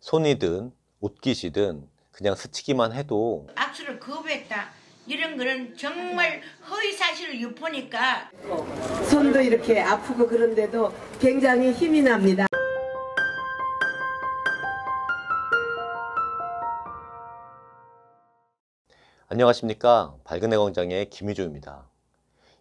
손이든 옷깃이든 그냥 스치기만 해도 악수를 거부했다. 이런 거는 정말 허위사실을 유포니까. 손도 이렇게 아프고 그런데도 굉장히 힘이 납니다. 안녕하십니까. 밝은애 광장의 김희조입니다.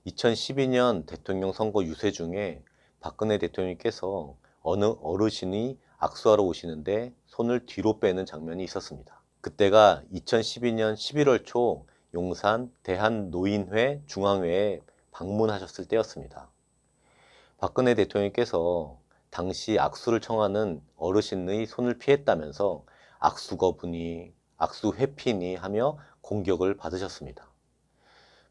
2012년 대통령 선거 유세 중에 박근혜 대통령께서 어느 어르신이 악수하러 오시는데 손을 뒤로 빼는 장면이 있었습니다. 그때가 2012년 11월 초 용산 대한노인회 중앙회에 방문하셨을 때였습니다. 박근혜 대통령께서 당시 악수를 청하는 어르신의 손을 피했다면서 악수 거부니 악수 회피니 하며 공격을 받으셨습니다.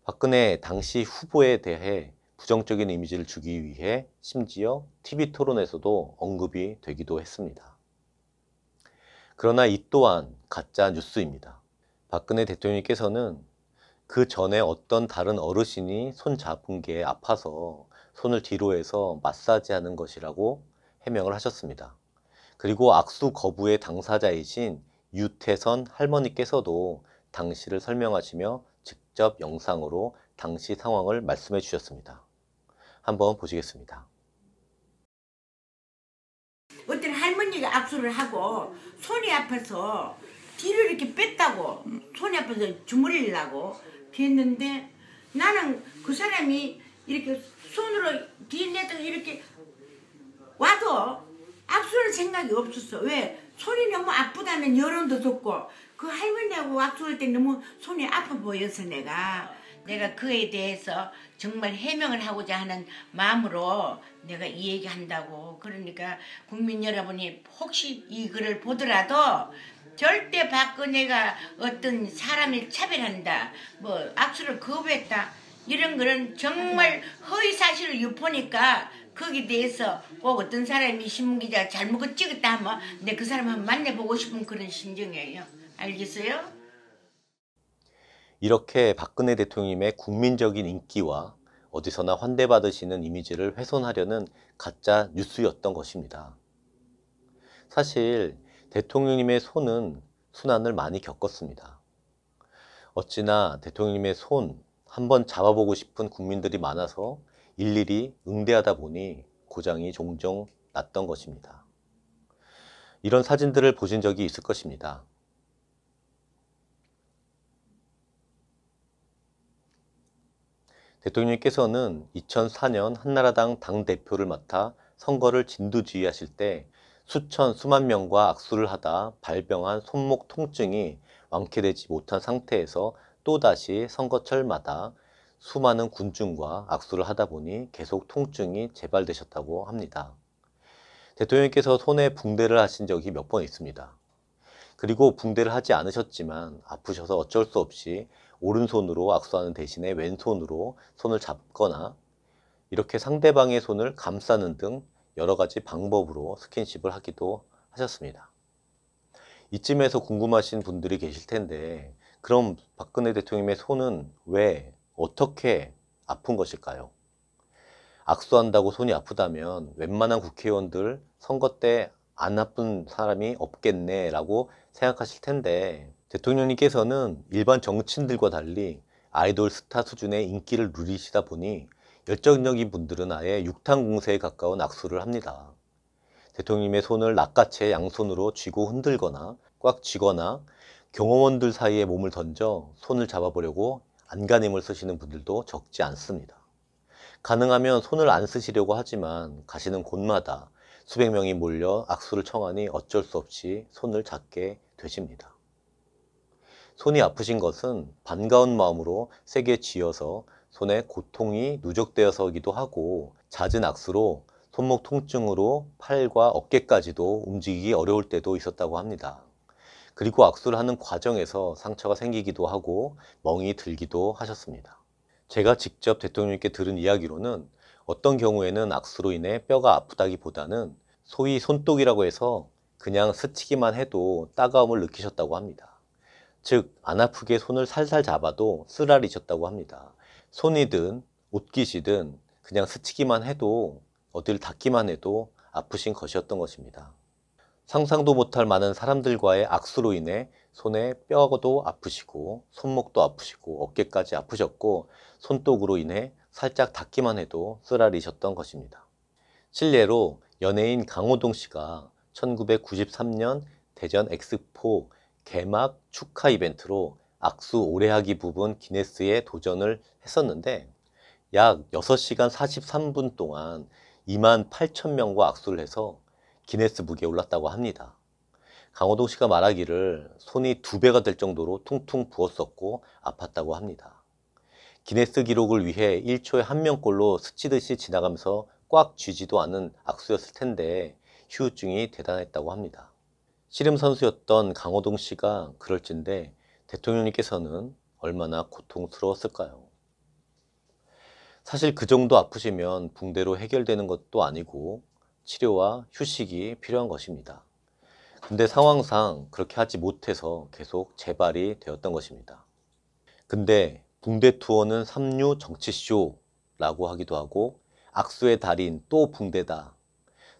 박근혜 당시 후보에 대해 부정적인 이미지를 주기 위해 심지어 TV 토론에서도 언급이 되기도 했습니다. 그러나 이 또한 가짜 뉴스입니다. 박근혜 대통령께서는 그 전에 어떤 다른 어르신이 손 잡은 게 아파서 손을 뒤로 해서 마사지하는 것이라고 해명을 하셨습니다. 그리고 악수 거부의 당사자이신 유태선 할머니께서도 당시를 설명하시며 직접 영상으로 당시 상황을 말씀해 주셨습니다. 한번 보시겠습니다. 어떤 할머니가 악수를 하고 손이 아파서 뒤로 이렇게 뺐다고, 손이 아파서 주물리려고 했는데, 나는 그 사람이 이렇게 손으로 뒤에 내다 이렇게 와도 악수할 생각이 없었어. 왜? 손이 너무 아프다는 여론도 듣고, 그 할머니하고 악수할 때 너무 손이 아파 보여서 내가 그에 대해서 정말 해명을 하고자 하는 마음으로 내가 이 얘기한다고. 그러니까 국민 여러분이 혹시 이 글을 보더라도 절대 박근혜가 어떤 사람을 차별한다, 뭐 악수를 거부했다, 이런 거는 정말 허위사실을 유포니까 거기에 대해서 꼭 어떤 사람이 신문기자 잘못 찍었다 하면 내 그 사람 한번 만나보고 싶은 그런 심정이에요. 알겠어요? 이렇게 박근혜 대통령의 국민적인 인기와 어디서나 환대받으시는 이미지를 훼손하려는 가짜 뉴스였던 것입니다. 사실 대통령님의 손은 순환을 많이 겪었습니다. 어찌나 대통령님의 손 한번 잡아보고 싶은 국민들이 많아서 일일이 응대하다 보니 고장이 종종 났던 것입니다. 이런 사진들을 보신 적이 있을 것입니다. 대통령께서는 2004년 한나라당 당대표를 맡아 선거를 진두지휘하실 때 수만 명과 악수를 하다 발병한 손목 통증이 완쾌되지 못한 상태에서 또다시 선거철마다 수많은 군중과 악수를 하다 보니 계속 통증이 재발되셨다고 합니다. 대통령께서 손에 붕대를 하신 적이 몇 번 있습니다. 그리고 붕대를 하지 않으셨지만 아프셔서 어쩔 수 없이 오른손으로 악수하는 대신에 왼손으로 손을 잡거나 이렇게 상대방의 손을 감싸는 등 여러 가지 방법으로 스킨십을 하기도 하셨습니다. 이쯤에서 궁금하신 분들이 계실 텐데, 그럼 박근혜 대통령의 손은 왜, 어떻게 아픈 것일까요? 악수한다고 손이 아프다면 웬만한 국회의원들 선거 때 안 아픈 사람이 없겠네 라고 생각하실 텐데, 대통령님께서는 일반 정치인들과 달리 아이돌 스타 수준의 인기를 누리시다 보니 열정적인 분들은 아예 육탄 공세에 가까운 악수를 합니다. 대통령님의 손을 낚아채 양손으로 쥐고 흔들거나 꽉 쥐거나 경호원들 사이에 몸을 던져 손을 잡아보려고 안간힘을 쓰시는 분들도 적지 않습니다. 가능하면 손을 안 쓰시려고 하지만 가시는 곳마다 수백 명이 몰려 악수를 청하니 어쩔 수 없이 손을 잡게 되십니다. 손이 아프신 것은 반가운 마음으로 세게 쥐어서 손에 고통이 누적되어서기도 하고, 잦은 악수로 손목 통증으로 팔과 어깨까지도 움직이기 어려울 때도 있었다고 합니다. 그리고 악수를 하는 과정에서 상처가 생기기도 하고 멍이 들기도 하셨습니다. 제가 직접 대통령님께 들은 이야기로는 어떤 경우에는 악수로 인해 뼈가 아프다기보다는 소위 손독이라고 해서 그냥 스치기만 해도 따가움을 느끼셨다고 합니다. 즉, 안 아프게 손을 살살 잡아도 쓰라리셨다고 합니다. 손이든 옷깃이든 그냥 스치기만 해도, 어딜 닿기만 해도 아프신 것이었던 것입니다. 상상도 못할 많은 사람들과의 악수로 인해 손에 뼈도 아프시고 손목도 아프시고 어깨까지 아프셨고 손독으로 인해 살짝 닿기만 해도 쓰라리셨던 것입니다. 실례로 연예인 강호동 씨가 1993년 대전 엑스포 개막 축하 이벤트로 악수 오래하기 부분 기네스에 도전을 했었는데 약 6시간 43분 동안 28,000명과 악수를 해서 기네스 북에 올랐다고 합니다. 강호동 씨가 말하기를 손이 2배가 될 정도로 퉁퉁 부었었고 아팠다고 합니다. 기네스 기록을 위해 1초에 1명꼴로 스치듯이 지나가면서 꽉 쥐지도 않은 악수였을 텐데 휴유증이 대단했다고 합니다. 씨름 선수였던 강호동 씨가 그럴진데 대통령님께서는 얼마나 고통스러웠을까요? 사실 그 정도 아프시면 붕대로 해결되는 것도 아니고 치료와 휴식이 필요한 것입니다. 근데 상황상 그렇게 하지 못해서 계속 재발이 되었던 것입니다. 근데 붕대 투어는 삼류 정치쇼라고 하기도 하고 악수의 달인 또 붕대다.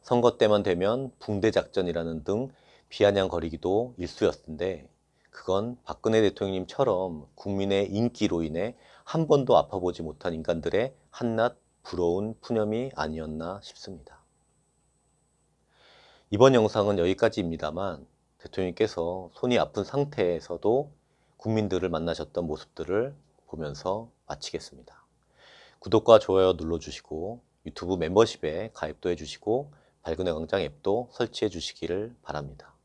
선거 때만 되면 붕대 작전이라는 등 비아냥거리기도 일쑤였는데 그건 박근혜 대통령님처럼 국민의 인기로 인해 한 번도 아파보지 못한 인간들의 한낱 부러운 푸념이 아니었나 싶습니다. 이번 영상은 여기까지입니다만 대통령님께서 손이 아픈 상태에서도 국민들을 만나셨던 모습들을 보면서 마치겠습니다. 구독과 좋아요 눌러주시고 유튜브 멤버십에 가입도 해주시고 박근혜 광장 앱도 설치해 주시기를 바랍니다.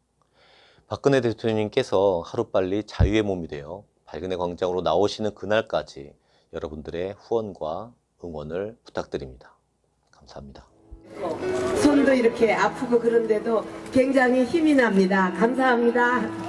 박근혜 대통령님께서 하루빨리 자유의 몸이 되어 박근혜 광장으로 나오시는 그날까지 여러분들의 후원과 응원을 부탁드립니다. 감사합니다. 손도 이렇게 아프고 그런데도 굉장히 힘이 납니다. 감사합니다.